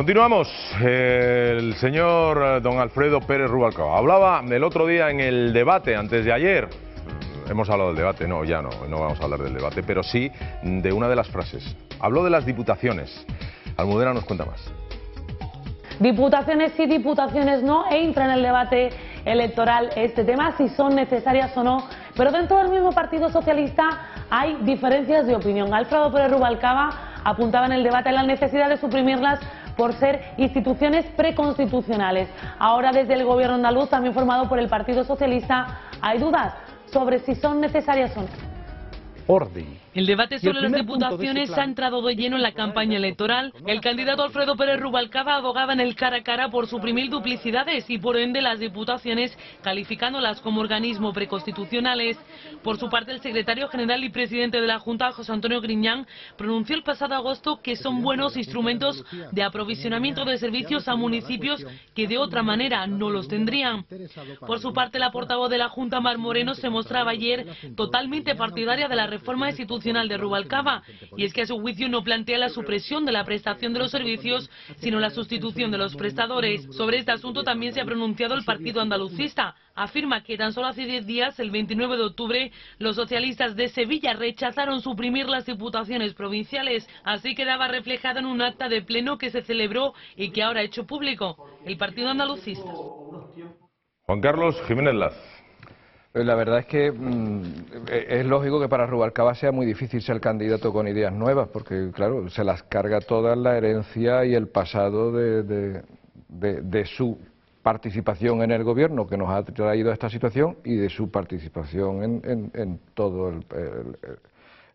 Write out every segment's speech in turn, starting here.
Continuamos. El señor don Alfredo Pérez Rubalcaba hablaba el otro día en el debate, antes de ayer. Hemos hablado del debate, no vamos a hablar del debate, pero sí de una de las frases. Habló de las diputaciones. Almudena nos cuenta más. Diputaciones sí, diputaciones no, entra en el debate electoral este tema, si son necesarias o no, pero dentro del mismo Partido Socialista hay diferencias de opinión. Alfredo Pérez Rubalcaba apuntaba en el debate la necesidad de suprimirlas por ser instituciones preconstitucionales. Ahora desde el gobierno andaluz, también formado por el Partido Socialista, hay dudas sobre si son necesarias o no. El debate sobre las diputaciones ha entrado de lleno en la campaña electoral. El candidato Alfredo Pérez Rubalcaba abogaba en el cara a cara por suprimir duplicidades y por ende las diputaciones, calificándolas como organismos preconstitucionales. Por su parte, el secretario general y presidente de la Junta, José Antonio Griñán, pronunció el pasado agosto que son buenos instrumentos de aprovisionamiento de servicios a municipios que de otra manera no los tendrían. Por su parte, la portavoz de la Junta, Mar Moreno, se mostraba ayer totalmente partidaria de la reforma institucional de Rubalcaba, y es que a su juicio no plantea la supresión de la prestación de los servicios, sino la sustitución de los prestadores. Sobre este asunto también se ha pronunciado el partido andalucista. Afirma que tan solo hace 10 días, el 29 de octubre, los socialistas de Sevilla rechazaron suprimir las diputaciones provinciales. Así quedaba reflejado en un acta de pleno que se celebró y que ahora ha hecho público el partido andalucista. Juan Carlos Jiménez Laz. La verdad es que es lógico que para Rubalcaba sea muy difícil ser candidato con ideas nuevas, porque claro, se las carga toda la herencia y el pasado de su participación en el gobierno que nos ha traído a esta situación y de su participación en todos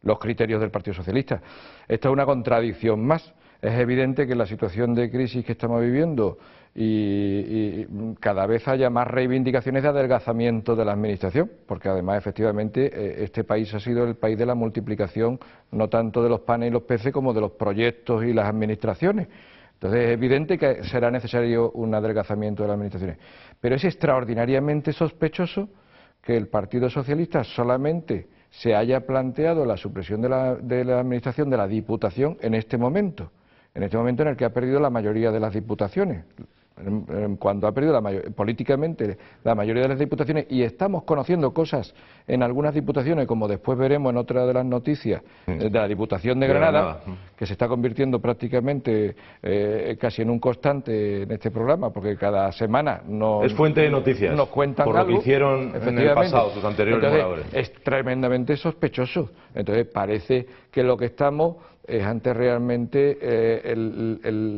los criterios del Partido Socialista. Esta es una contradicción más. Es evidente que en la situación de crisis que estamos viviendo y cada vez haya más reivindicaciones de adelgazamiento de la administración, porque además efectivamente este país ha sido el país de la multiplicación no tanto de los panes y los peces como de los proyectos y las administraciones. Entonces es evidente que será necesario un adelgazamiento de las administraciones, pero es extraordinariamente sospechoso que el Partido Socialista solamente se haya planteado la supresión de la administración de la Diputación en este momento en el que ha perdido la mayoría de las diputaciones, cuando ha perdido políticamente la mayoría de las diputaciones, y estamos conociendo cosas en algunas diputaciones, como después veremos en otra de las noticias, de la Diputación de Granada, que se está convirtiendo prácticamente casi en un constante en este programa, porque cada semana es fuente de noticias, nos cuentan por lo que hicieron en el pasado sus anteriores moradores. Es tremendamente sospechoso. Entonces parece que lo que estamos es ante realmente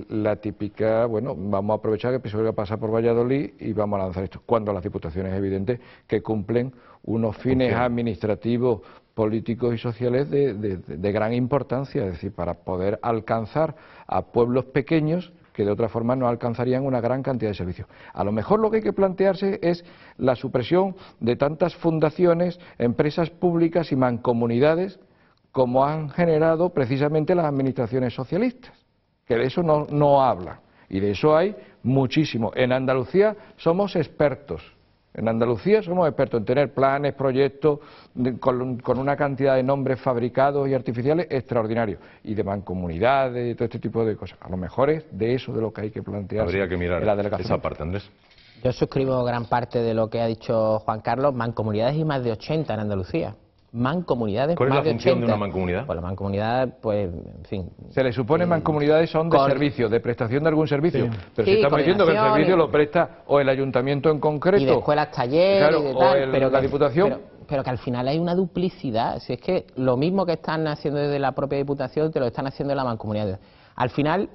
la típica, bueno, vamos a aprovechar que el PSOE pasa por Valladolid y vamos a lanzar esto, cuando las diputaciones es evidente que cumplen unos fines administrativos, políticos y sociales de gran importancia, es decir, para poder alcanzar a pueblos pequeños que de otra forma no alcanzarían una gran cantidad de servicios. A lo mejor lo que hay que plantearse es la supresión de tantas fundaciones, empresas públicas y mancomunidades como han generado precisamente las administraciones socialistas, que de eso no hablan, y de eso hay muchísimo. En Andalucía somos expertos, en tener planes, proyectos, con una cantidad de nombres fabricados y artificiales extraordinarios, y de mancomunidades y todo este tipo de cosas. A lo mejor es de eso de lo que hay que plantear. Habría que mirar esa parte, Andrés. Yo suscribo gran parte de lo que ha dicho Juan Carlos. Mancomunidades y más de 80 en Andalucía. Mancomunidades. ¿Cuál es la función de una mancomunidad? Pues la mancomunidad, pues, en fin. Se le supone mancomunidades son de servicio, de prestación de algún servicio. Sí. Pero si estamos diciendo que el servicio lo presta o el ayuntamiento en concreto. Y de escuelas, talleres, claro, y de tal, pero la Diputación. Pero que al final hay una duplicidad. Si es que lo mismo que están haciendo desde la propia Diputación, te lo están haciendo en la mancomunidad. Al final,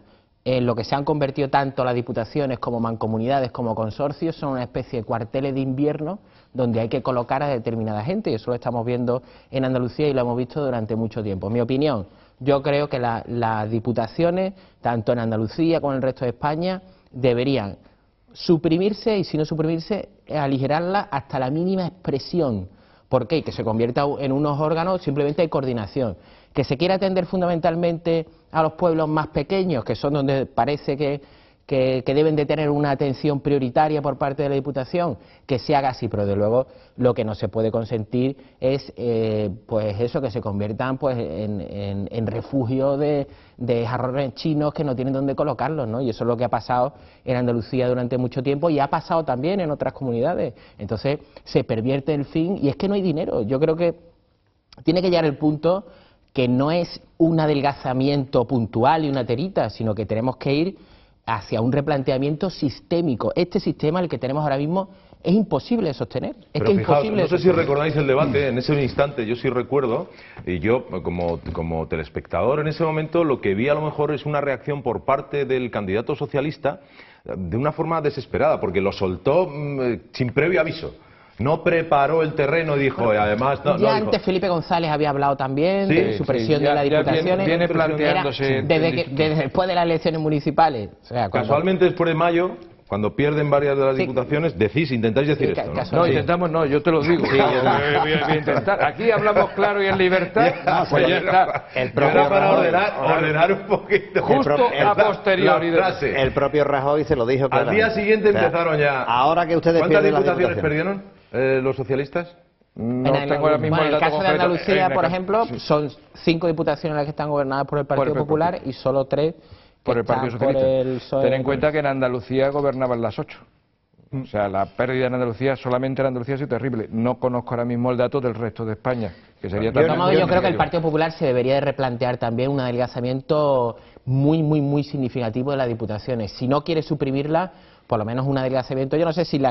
lo que se han convertido tanto las diputaciones como mancomunidades como consorcios son una especie de cuarteles de invierno donde hay que colocar a determinada gente, y eso lo estamos viendo en Andalucía y lo hemos visto durante mucho tiempo. En mi opinión, yo creo que las diputaciones, tanto en Andalucía como en el resto de España, deberían suprimirse, y si no suprimirse, aligerarlas hasta la mínima expresión. ¿Por qué? Que se convierta en unos órganos simplemente de coordinación. Que se quiera atender fundamentalmente a los pueblos más pequeños, que son donde parece que que deben de tener una atención prioritaria por parte de la Diputación, que se haga así, pero de luego lo que no se puede consentir es pues eso, que se conviertan pues en refugio de jarrones chinos que no tienen dónde colocarlos, ¿no? Y eso es lo que ha pasado en Andalucía durante mucho tiempo y ha pasado también en otras comunidades. Entonces se pervierte el fin y es que no hay dinero. Yo creo que tiene que llegar el punto que no es un adelgazamiento puntual y una terita, sino que tenemos que ir hacia un replanteamiento sistémico. Este sistema, el que tenemos ahora mismo, es imposible de sostener. Pero fijaos, no sé si recordáis el debate, en ese instante yo sí recuerdo, y yo como telespectador en ese momento lo que vi a lo mejor es una reacción por parte del candidato socialista de una forma desesperada, porque lo soltó sin previo aviso. No preparó el terreno, dijo, y además... No, ya antes dijo... Felipe González había hablado también de supresión de las diputaciones. Viene planteándose... Desde después de las elecciones municipales. O sea, casualmente después de mayo, cuando pierden varias de las diputaciones, intentáis decir esto, ¿no? No, intentamos no, yo te lo digo. Voy a intentar. Aquí hablamos claro y en libertad. Pues ya está. Era para ordenar un poquito. Justo a posteriori. El propio Rajoy se lo dijo claramente. Al día siguiente empezaron ya... Ahora que ustedes ¿Cuántas diputaciones perdieron los socialistas? No tengo ahora mismo el dato caso concreto. de Andalucía, por ejemplo, son 5 diputaciones las que están gobernadas por el Partido Popular y solo 3 por el Partido Socialista. Ten en cuenta que en Andalucía gobernaban las 8. O sea, la pérdida en Andalucía, solamente en Andalucía, ha sido terrible. No conozco ahora mismo el dato del resto de España, que sería yo creo que el Partido Popular se debería de replantear también un adelgazamiento muy significativo de las diputaciones. Si no quiere suprimirla, por lo menos un adelgazamiento. Yo no sé si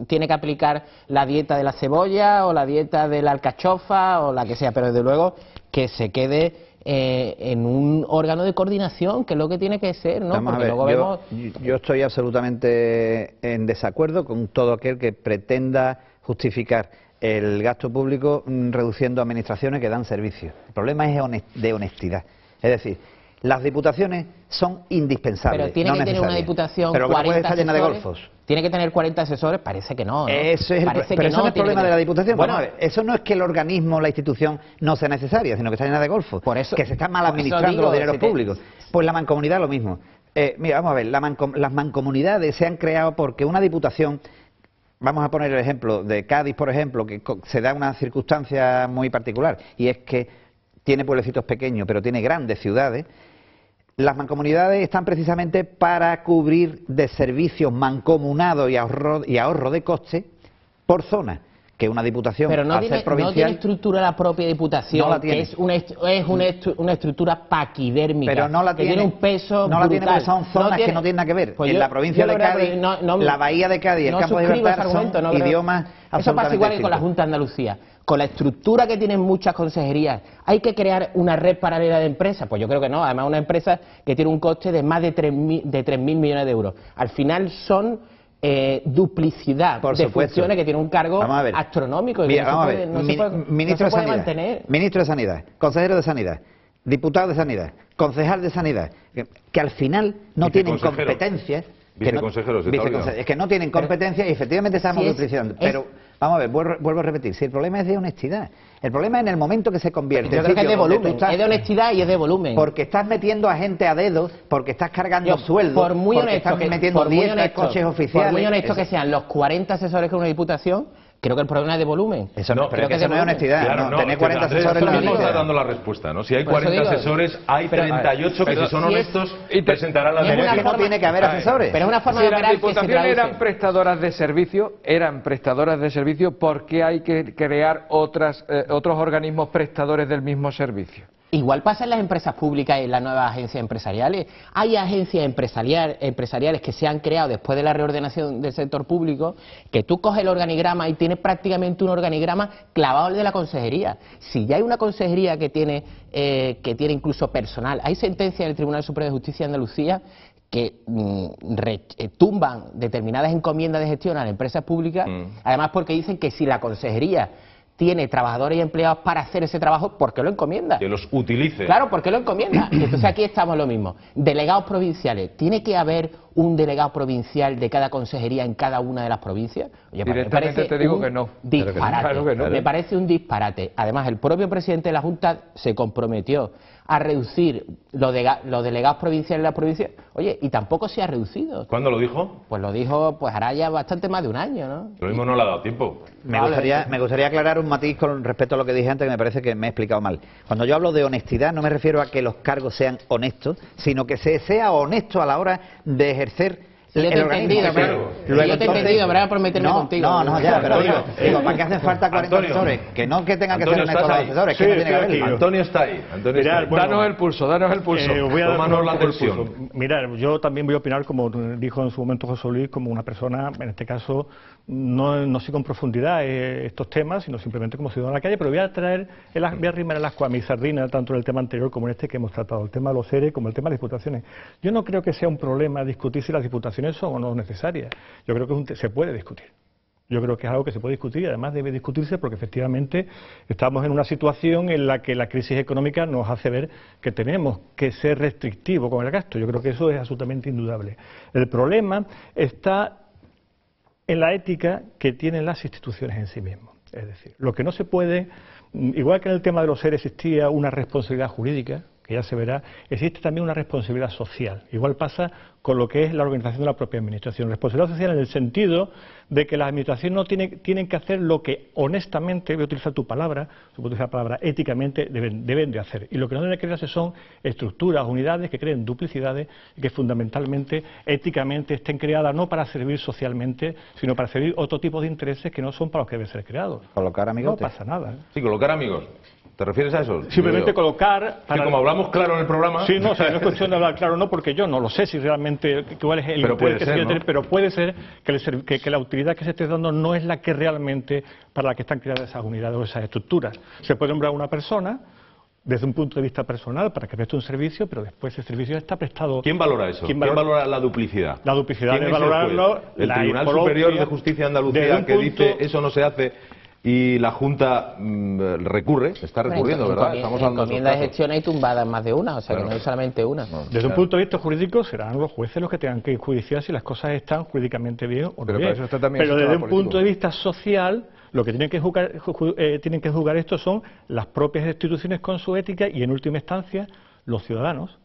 tiene que aplicar la dieta de la cebolla o la dieta de la alcachofa o la que sea, pero desde luego que se quede en un órgano de coordinación, que es lo que tiene que ser, ¿no? Porque luego yo estoy absolutamente en desacuerdo con todo aquel que pretenda justificar el gasto público reduciendo administraciones que dan servicios. El problema es de honestidad. Es decir, las diputaciones son indispensables. Pero tiene que tener una diputación. Pero 40 puede estar llena de golfos. Tiene que tener 40 asesores, parece que no. Eso es pero eso no es el problema de la diputación. Bueno, eso no es que el organismo, la institución no sea necesaria, sino que está llena de golfos. Por eso, que se están mal administrando los dineros públicos. Pues la mancomunidad lo mismo. Mira, vamos a ver, las mancomunidades se han creado porque una diputación... Vamos a poner el ejemplo de Cádiz, por ejemplo, que se da una circunstancia muy particular, y es que tiene pueblecitos pequeños, pero tiene grandes ciudades. Las mancomunidades están precisamente para cubrir de servicios mancomunados y ahorro de coste por zona, que una diputación, pero no al tiene, ser provincial... no tiene estructura la propia diputación, no la tiene. Que es una estructura paquidérmica, pero no la que tiene un peso no brutal. la tiene porque son zonas que no tienen nada que ver. Pues en la provincia de Cádiz, la bahía de Cádiz, el campo de Gibraltar son idiomas absolutamente Eso pasa igual que con la distintos. Junta de Andalucía. Con la estructura que tienen muchas consejerías, ¿hay que crear una red paralela de empresas? Pues yo creo que no. Además, una empresa que tiene un coste de más de 3.000 millones de euros. Al final son duplicidad de funciones que tiene un cargo astronómico. Mira, vamos a ver. Ministro de Sanidad, Ministro de Sanidad, Consejero de Sanidad, Diputado de Sanidad, Concejal de Sanidad, que al final no tienen competencias. Viceconsejeros, es que no tienen competencia y efectivamente estamos duplicando. Pero vamos a ver, vuelvo a repetir, si el problema es de honestidad, el problema es en el momento que se convierte. Yo creo que es de volumen, es de honestidad y es de volumen. Porque estás metiendo a gente a dedo, porque estás cargando sueldos, por muy porque honesto estás metiendo dietas, coches oficiales. Por muy honesto que sean los 40 asesores que una diputación, creo que el problema es de volumen. Eso no, pero que eso no es honestidad. Claro, no, tener 40 asesores no no está dando la respuesta, ¿no? Si hay 40 asesores, hay 38 que si son honestos presentarán la denuncia. Pero no tiene que haber asesores. Pero es una forma si de las diputaciones eran prestadoras de servicio, ¿por qué hay que crear otros organismos prestadores del mismo servicio? Igual pasa en las empresas públicas y en las nuevas agencias empresariales. Hay agencias empresariales que se han creado después de la reordenación del sector público, que tú coges el organigrama y tienes prácticamente un organigrama clavado al de la consejería. Si ya hay una consejería que tiene incluso personal, hay sentencias del Tribunal Supremo de Justicia de Andalucía que tumban determinadas encomiendas de gestión a las empresas públicas, además porque dicen que si la consejería tiene trabajadores y empleados para hacer ese trabajo, ¿por qué lo encomienda? Que los utilice. Claro, ¿por qué lo encomienda? Y entonces aquí estamos lo mismo. Delegados provinciales. Tiene que haber un delegado provincial de cada consejería en cada una de las provincias? Oye, directamente te digo que no. Disparate. Claro que no. Me parece un disparate. Además, el propio presidente de la Junta se comprometió a reducir los delegados provinciales de la provincia. Oye, y tampoco se ha reducido. ¿Cuándo lo dijo? Pues lo dijo, pues hará ya bastante más de un año, ¿no? Lo mismo no le ha dado tiempo. Me gustaría aclarar un matiz con respecto a lo que dije antes, que me parece que me he explicado mal. Cuando yo hablo de honestidad, no me refiero a que los cargos sean honestos, sino que se sea honesto a la hora de ejercer. Yo te he entendido, pero por meterme contigo. No, ya, pero digo, ¿para qué hacen falta 40 asesores? Que no que tengan que ser honestos los asesores, que no tiene que haberlo. Antonio está ahí. Danos el pulso. Tómanos la tensión. Mira, yo también voy a opinar, como dijo en su momento José Luis, como una persona, en este caso, no sigo en profundidad estos temas, sino simplemente como ciudadano a la calle, pero voy a arrimar el ascua a mi sardina, tanto en el tema anterior como en este que hemos tratado, el tema de los ERE como el tema de las diputaciones. Yo no creo que sea un problema discutir si las diputaciones son o no necesarias. Yo creo que se puede discutir. Yo creo que es algo que se puede discutir y además debe discutirse porque efectivamente estamos en una situación en la que la crisis económica nos hace ver que tenemos que ser restrictivos con el gasto. Yo creo que eso es absolutamente indudable. El problema está en la ética que tienen las instituciones en sí mismas. Es decir, lo que no se puede, igual que en el tema de los seres existía una responsabilidad jurídica, que ya se verá, existe también una responsabilidad social. Igual pasa con lo que es la organización de la propia administración. Responsabilidad social en el sentido de que las administraciones no tienen que hacer lo que honestamente, voy a utilizar tu palabra, éticamente deben de hacer. Y lo que no deben crearse son estructuras, unidades que creen duplicidades y que fundamentalmente, éticamente, estén creadas no para servir socialmente, sino para servir otro tipo de intereses que no son para los que deben ser creados. Colocar amigos. No pasa nada. Sí, colocar amigos. ¿Te refieres a eso? Simplemente colocar... Sí, como hablamos claro en el programa... Sí, no es cuestión de hablar claro, no, porque yo no lo sé si realmente cuál es el interés que se quiere tener, pero puede ser que la utilidad que se esté dando no es la que realmente para la que están creadas esas unidades o esas estructuras. Se puede nombrar a una persona desde un punto de vista personal para que preste un servicio, pero después ese servicio está prestado... ¿Quién valora eso? ¿Quién valora la duplicidad? La duplicidad de valorarlo... El Tribunal Superior de Justicia de Andalucía que dice eso no se hace... Y la Junta recurre, está recurriendo, ¿verdad? Estamos hablando de gestión hay tumbadas más de una, o sea que no es solamente una. Desde un punto de vista jurídico serán los jueces los que tengan que judiciar si las cosas están jurídicamente bien o no bien. Pero desde un punto de vista social, lo que tienen que juzgar esto son las propias instituciones con su ética y en última instancia los ciudadanos.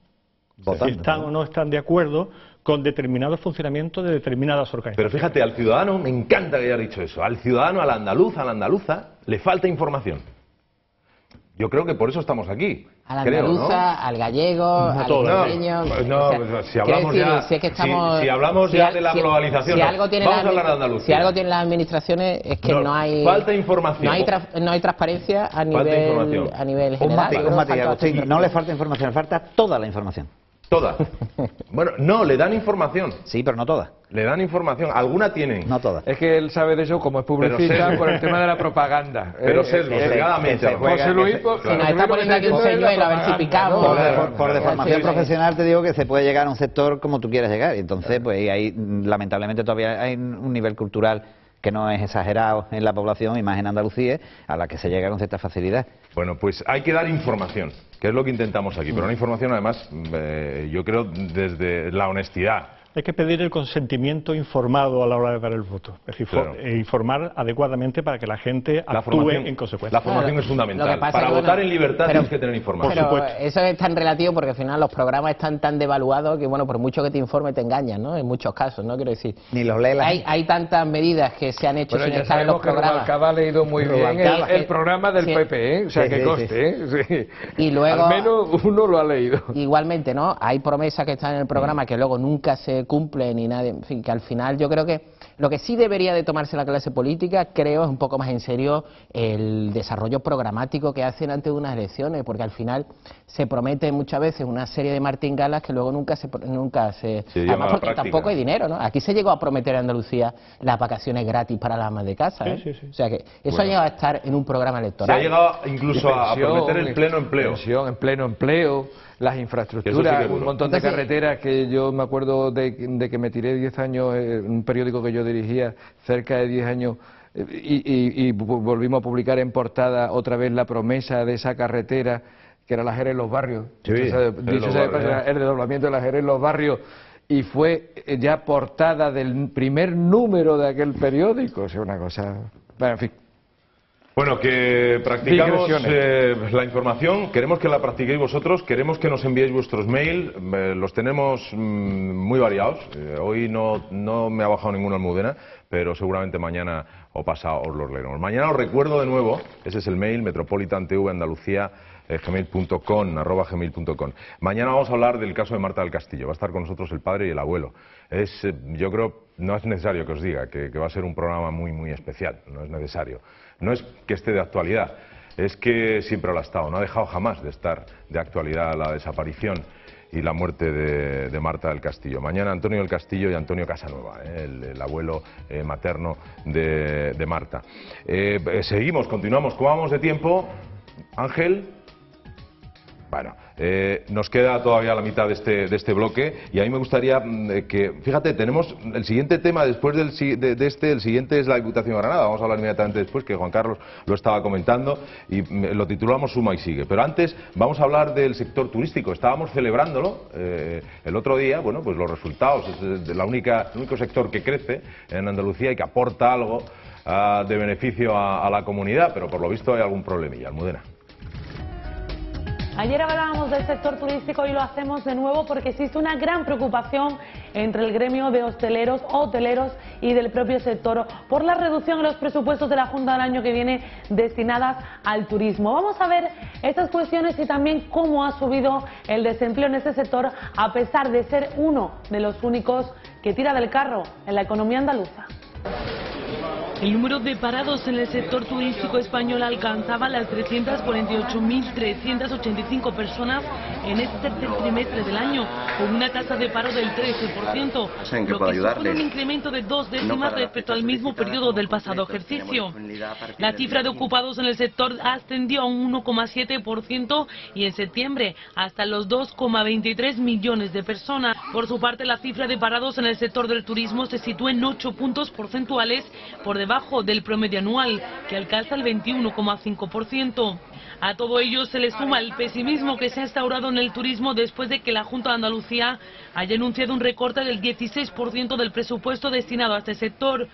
Votando, si están o no están de acuerdo con determinado funcionamiento de determinadas organizaciones. Pero fíjate, al ciudadano, me encanta que haya dicho eso, al ciudadano, al andaluz, a la andaluza, le falta información. Yo creo que por eso estamos aquí. A la andaluza, ¿no? Al gallego, al extremeño... Si hablamos si hablamos ya de la globalización, vamos a hablar de Andalucía. Si algo tienen las administraciones es que no hay... Falta información. No hay transparencia a nivel general. Un matiz, Agustín, no le falta información, le falta toda la información. Toda. Bueno, no, le dan información. Sí, pero no toda. Le dan información. Alguna tienen. No toda. Es que él sabe de eso como es publicista por el tema de la propaganda. Pero sesgadamente. José Luis, está poniendo aquí un señuelo a ver si picamos. Por deformación profesional te digo que se puede llegar a un sector como tú quieras llegar. Y entonces, pues ahí lamentablemente todavía hay un nivel cultural que no es exagerado en la población y más en Andalucía, a la que se llega con cierta facilidad. Bueno, pues hay que dar información, que es lo que intentamos aquí, pero una información además, yo creo, desde la honestidad. Hay que pedir el consentimiento informado a la hora de dar el voto, es decir, informar adecuadamente para que la gente actúe en consecuencia. La formación es fundamental. Para votar en libertad tienes que tener información. Pero eso es tan relativo porque al final los programas están tan devaluados que, bueno, por mucho que te informe te engañan, ¿no? En muchos casos, ¿no? Quiero decir, ni los lees. Hay tantas medidas que se han hecho sin estar en los programas. Rubalcaba ha leído muy bien el programa del PP, ¿eh? O sea, que conste, sí. Y luego, al menos uno lo ha leído. Igualmente, ¿no? Hay promesas que están en el programa que luego nunca se cumplen ni nadie, en fin, que al final yo creo que lo que sí debería de tomarse la clase política, creo, es un poco más en serio el desarrollo programático que hacen antes de unas elecciones, porque al final se promete muchas veces una serie de martingalas que luego nunca se además porque tampoco hay dinero, ¿no? Aquí se llegó a prometer en Andalucía las vacaciones gratis para las amas de casa, ¿eh? Sí. O sea que eso ha llegado a estar en un programa electoral. Se ha llegado incluso a prometer el pleno empleo. En pleno empleo, las infraestructuras, un montón de carreteras que yo me acuerdo de que me tiré 10 años en un periódico que yo dirigía, cerca de 10 años, y volvimos a publicar en portada otra vez la promesa de esa carretera, que era la Jerez en los barrios. Sí, el desdoblamiento de la Jerez en los barrios. y fue ya portada del primer número de aquel periódico. O sea, una cosa... Bueno, en fin. Bueno, que practicamos la información, queremos que la practiquéis vosotros, queremos que nos enviéis vuestros mails, los tenemos muy variados, hoy no me ha bajado ninguna almudena, pero seguramente mañana o pasado os los leeremos. Mañana os recuerdo de nuevo, ese es el mail, metropolitanTV@gmail.com. Mañana vamos a hablar del caso de Marta del Castillo, va a estar con nosotros el padre y el abuelo. Yo creo, no es necesario que os diga que va a ser un programa muy especial, no es necesario. No es que esté de actualidad, es que siempre lo ha estado, no ha dejado jamás de estar de actualidad la desaparición y la muerte de Marta del Castillo. Mañana Antonio del Castillo y Antonio Casanueva, el abuelo materno de Marta. Seguimos, continuamos, ¿cómo vamos de tiempo? Ángel. Bueno, nos queda todavía la mitad de este bloque y a mí me gustaría que, fíjate, tenemos el siguiente tema después el siguiente es la Diputación de Granada, vamos a hablar inmediatamente después, que Juan Carlos lo estaba comentando y lo titulamos Suma y Sigue, pero antes vamos a hablar del sector turístico, estábamos celebrándolo el otro día, bueno, pues los resultados, es el único sector que crece en Andalucía y que aporta algo de beneficio a la comunidad, pero por lo visto hay algún problemilla. Almudena. Ayer hablábamos del sector turístico y lo hacemos de nuevo porque existe una gran preocupación entre el gremio de hosteleros, hoteleros y del propio sector por la reducción de los presupuestos de la Junta del año que viene destinadas al turismo. Vamos a ver estas cuestiones y también cómo ha subido el desempleo en este sector a pesar de ser uno de los únicos que tira del carro en la economía andaluza. El número de parados en el sector turístico español alcanzaba las 348.385 personas en este tercer trimestre del año, con una tasa de paro del 13%, lo que supone un incremento de 2 décimas respecto al mismo periodo del pasado ejercicio. La cifra de ocupados en el sector ascendió a un 1,7% y en septiembre hasta los 2,23 millones de personas. Por su parte, la cifra de parados en el sector del turismo se sitúa en 8 puntos porcentuales por debajo del promedio anual, que alcanza el 21,5%. A todo ello se le suma el pesimismo que se ha instaurado en el turismo después de que la Junta de Andalucía haya anunciado un recorte del 16% del presupuesto destinado a este sector.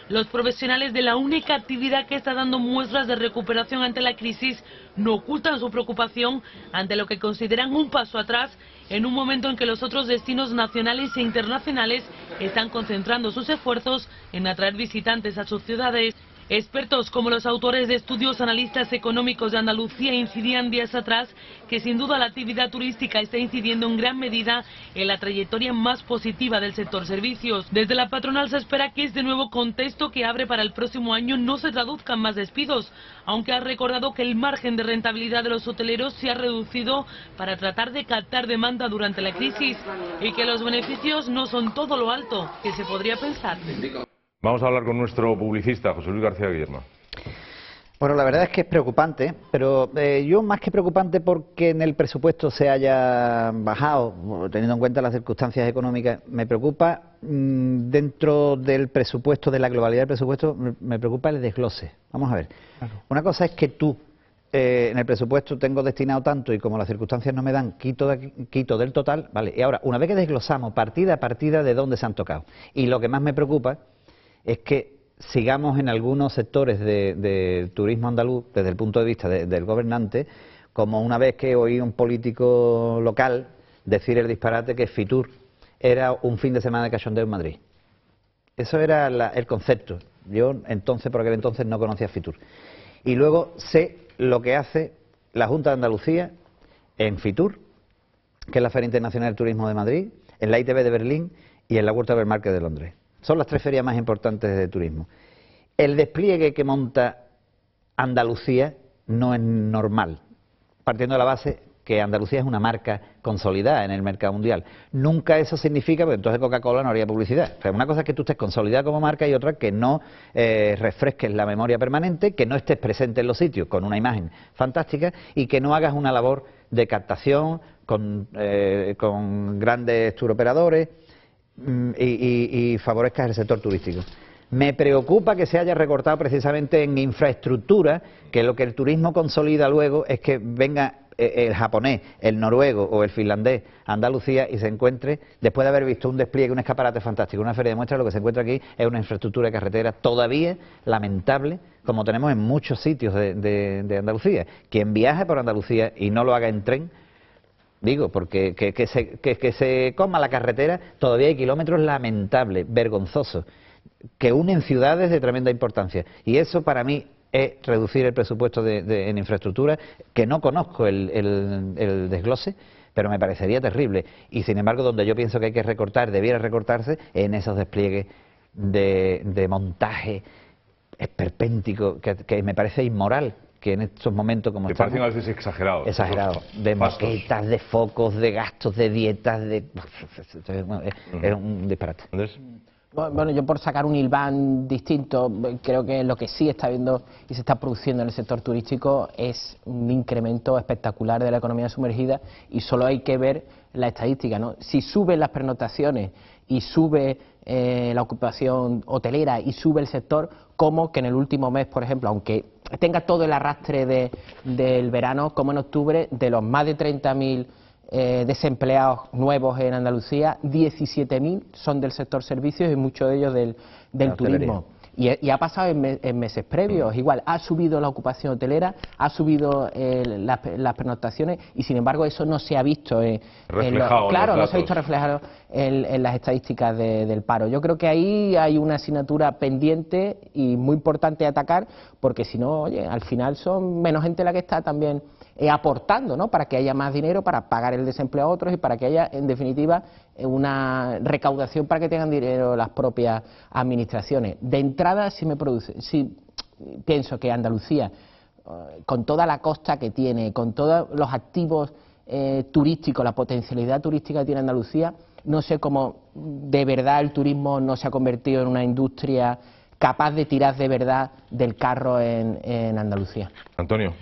Los profesionales de la única actividad que está dando muestras de recuperación ante la crisis no ocultan su preocupación ante lo que consideran un paso atrás en un momento en que los otros destinos nacionales e internacionales están concentrando sus esfuerzos en atraer visitantes a sus ciudades. Expertos como los autores de estudios analistas económicos de Andalucía incidían días atrás que sin duda la actividad turística está incidiendo en gran medida en la trayectoria más positiva del sector servicios. Desde la patronal se espera que este nuevo contexto que abre para el próximo año no se traduzca en más despidos, aunque ha recordado que el margen de rentabilidad de los hoteleros se ha reducido para tratar de captar demanda durante la crisis y que los beneficios no son todo lo alto que se podría pensar. Vamos a hablar con nuestro publicista, José Luis García Guillermo. Bueno, la verdad es que es preocupante, pero yo más que preocupante porque en el presupuesto se haya bajado, teniendo en cuenta las circunstancias económicas, me preocupa dentro del presupuesto, de la globalidad del presupuesto, me preocupa el desglose. Vamos a ver, una cosa es que tú en el presupuesto tengo destinado tanto y como las circunstancias no me dan, quito del total, vale. Y ahora, una vez que desglosamos partida a partida de dónde se han tocado, y lo que más me preocupa es que sigamos en algunos sectores del turismo andaluz, desde el punto de vista del gobernante, como una vez que oí un político local decir el disparate que Fitur era un fin de semana de cachondeo en Madrid. Eso era el concepto. Yo entonces, por aquel entonces, no conocía Fitur. Y luego sé lo que hace la Junta de Andalucía en Fitur, que es la Feria Internacional del Turismo de Madrid, en la ITV de Berlín y en la World Travel Market de Londres. Son las tres ferias más importantes de turismo. El despliegue que monta Andalucía no es normal, partiendo de la base que Andalucía es una marca consolidada en el mercado mundial. Nunca eso significa, porque entonces Coca-Cola no haría publicidad. O sea, una cosa es que tú estés consolidada como marca y otra que no refresques la memoria permanente, que no estés presente en los sitios con una imagen fantástica y que no hagas una labor de captación con grandes touroperadores y favorezcas el sector turístico. Me preocupa que se haya recortado precisamente en infraestructura, que lo que el turismo consolida luego es que venga el japonés, el noruego o el finlandés a Andalucía y se encuentre, después de haber visto un despliegue, un escaparate fantástico, una feria de muestras, lo que se encuentra aquí es una infraestructura de carretera todavía lamentable, como tenemos en muchos sitios de Andalucía. Quien viaje por Andalucía y no lo haga en tren, digo, porque que se coma la carretera, todavía hay kilómetros lamentables, vergonzosos, que unen ciudades de tremenda importancia. Y eso para mí es reducir el presupuesto en infraestructura, que no conozco el desglose, pero me parecería terrible. Y sin embargo, donde yo pienso que hay que recortar, debiera recortarse, en esos despliegues de montaje esperpéntico, que me parece inmoral, que en estos momentos como estamos... Me parecen a veces exagerados. Exagerados, de maquetas, de focos, de gastos, de dietas, es un disparate. ¿Andrés? Bueno, yo por sacar un hilván distinto, creo que lo que sí está viendo y se está produciendo en el sector turístico es un incremento espectacular de la economía sumergida, y solo hay que ver la estadística, ¿no? Si suben las pernoctaciones y sube la ocupación hotelera y sube el sector, como que en el último mes, por ejemplo, aunque tenga todo el arrastre del verano, como en octubre, de los más de 30.000 desempleados nuevos en Andalucía, 17.000 son del sector servicios y muchos de ellos del turismo. Y ha pasado en meses previos. Igual, ha subido la ocupación hotelera, ha subido las pernoctaciones, y sin embargo eso no se ha visto reflejado. No se ha visto reflejado en las estadísticas del paro. Yo creo que ahí hay una asignatura pendiente y muy importante de atacar, porque si no, oye, al final son menos gente la que está también aportando, ¿no?, para que haya más dinero para pagar el desempleo a otros y para que haya, en definitiva, una recaudación para que tengan dinero las propias administraciones. De entrada, sí pienso que Andalucía, con toda la costa que tiene, con todos los activos turísticos, la potencialidad turística que tiene Andalucía, no sé cómo de verdad el turismo no se ha convertido en una industria capaz de tirar de verdad del carro en Andalucía. Antonio.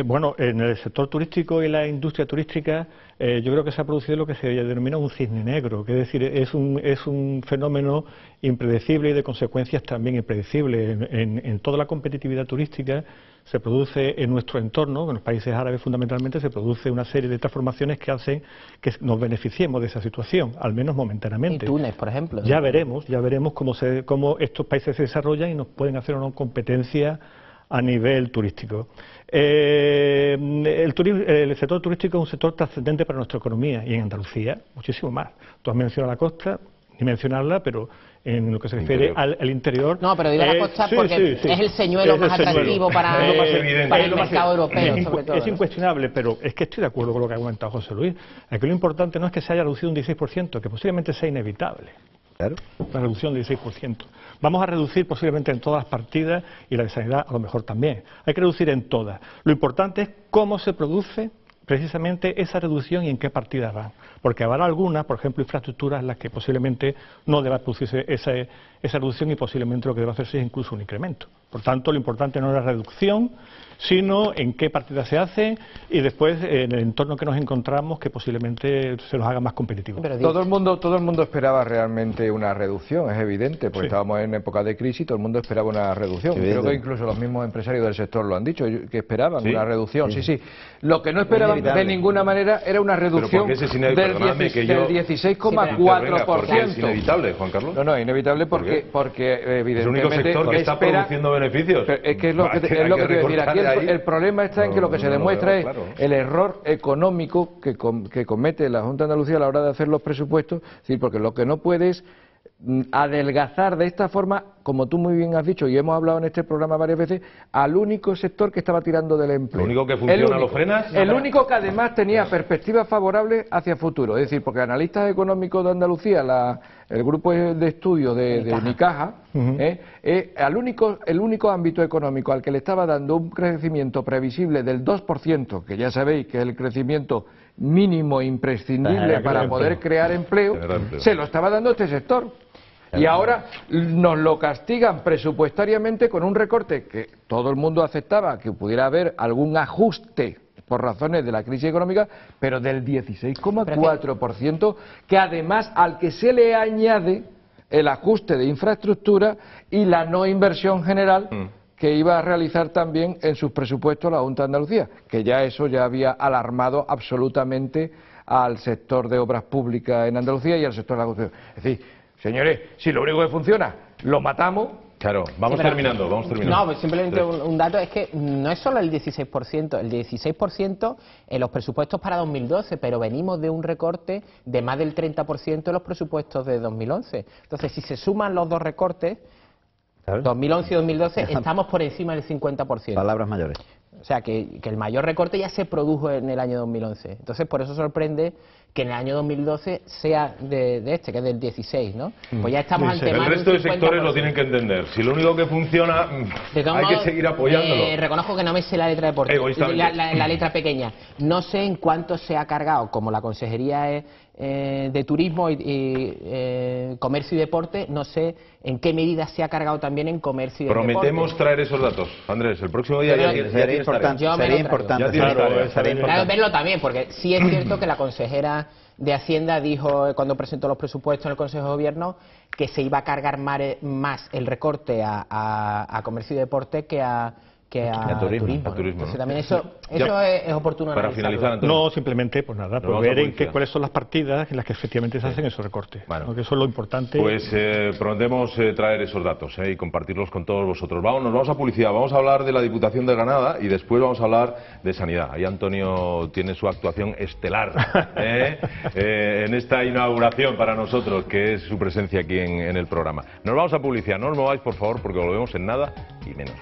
Bueno, en el sector turístico y la industria turística yo creo que se ha producido lo que se denomina un cisne negro, que es decir, es un fenómeno impredecible y de consecuencias también impredecibles. En toda la competitividad turística se produce en nuestro entorno, en los países árabes fundamentalmente, se produce una serie de transformaciones que hacen que nos beneficiemos de esa situación, al menos momentáneamente. Y Túnez, por ejemplo. Ya veremos cómo estos países se desarrollan y nos pueden hacer una competencia a nivel turístico. El sector turístico es un sector trascendente para nuestra economía, y en Andalucía muchísimo más. Tú has mencionado la costa, ni mencionarla, pero en lo que se refiere al interior... No, pero digo la costa porque es el señuelo más atractivo para el mercado europeo, sobre todo. Es incuestionable, pero es que estoy de acuerdo con lo que ha comentado José Luis. Aquí lo importante no es que se haya reducido un 16%, que posiblemente sea inevitable. Claro. La reducción del 16%. Vamos a reducir posiblemente en todas las partidas, y la de sanidad a lo mejor también. Hay que reducir en todas. Lo importante es cómo se produce precisamente esa reducción y en qué partidas van. Porque habrá algunas, por ejemplo, infraestructuras en las que posiblemente no deba producirse esa reducción, y posiblemente lo que deba hacerse es incluso un incremento. Por tanto, lo importante no es la reducción, sino en qué partidas se hace y después en el entorno que nos encontramos, que posiblemente se nos haga más competitivos. Todo el mundo esperaba realmente una reducción, es evidente, porque estábamos en época de crisis, todo el mundo esperaba una reducción. Creo que incluso los mismos empresarios del sector lo han dicho, que esperaban una reducción. Sí. Lo que no esperaban de ninguna manera era una reducción del 16,4%. Porque es inevitable, Juan Carlos. No, inevitable porque evidentemente es el único sector que está produciendo beneficios. Es que es lo que te voy a decir. Aquí el problema está en que lo que se demuestra es el error económico que comete la Junta de Andalucía a la hora de hacer los presupuestos. Es decir, porque lo que no puede es adelgazar de esta forma, como tú muy bien has dicho y hemos hablado en este programa varias veces, al único sector que estaba tirando del empleo. ¿Lo único que funciona lo frenas? El único que además tenía perspectivas favorables hacia futuro. Es decir, porque analistas económicos de Andalucía, el grupo de estudio de Unicaja, el único ámbito económico al que le estaba dando un crecimiento previsible del 2%, que ya sabéis que es el crecimiento mínimo imprescindible para poder crear empleo, se lo estaba dando este sector. Y ahora nos lo castigan presupuestariamente con un recorte que todo el mundo aceptaba que pudiera haber algún ajuste por razones de la crisis económica, pero del 16,4%, que además al que se le añade el ajuste de infraestructura y la no inversión general que iba a realizar también en sus presupuestos la Junta de Andalucía, que ya eso ya había alarmado absolutamente al sector de obras públicas en Andalucía y al sector de la construcción. Es decir, señores, si lo único que funciona, lo matamos. Claro, vamos terminando. No, pues simplemente un dato es que no es solo el 16%, el 16% en los presupuestos para 2012, pero venimos de un recorte de más del 30% en los presupuestos de 2011. Entonces, si se suman los dos recortes, claro, 2011 y 2012, estamos por encima del 50%. Palabras mayores. O sea, que el mayor recorte ya se produjo en el año 2011. Entonces, por eso sorprende que en el año 2012 sea de este, que es del 16, ¿no? Pues ya estamos ante más el resto de sectores lo tienen que entender. Si lo único que funciona, hay que seguir apoyándolo. Reconozco que no me sé la letra de deporte, la letra pequeña. No sé en cuánto se ha cargado, como la Consejería de Turismo y Comercio y Deporte, no sé en qué medida se ha cargado también en comercio y Prometemos deporte. traer esos datos, Andrés, el próximo día sería importante verlo también, porque sí es cierto que la consejera de Hacienda dijo cuando presentó los presupuestos en el Consejo de Gobierno que se iba a cargar más el recorte a comercio y deporte que a turismo. Entonces, también eso es oportuno. Para finalizar, Antonio. No, simplemente, pues nada, pues ver cuáles son las partidas en las que efectivamente se hacen esos recortes. Bueno, ¿no? Que eso es lo importante. Pues prometemos traer esos datos y compartirlos con todos vosotros. Nos vamos a publicidad, vamos a hablar de la Diputación de Granada y después vamos a hablar de sanidad. Ahí Antonio tiene su actuación estelar en esta inauguración para nosotros, que es su presencia aquí en el programa. Nos vamos a publicidad, no os mováis por favor, porque lo vemos en nada y menos.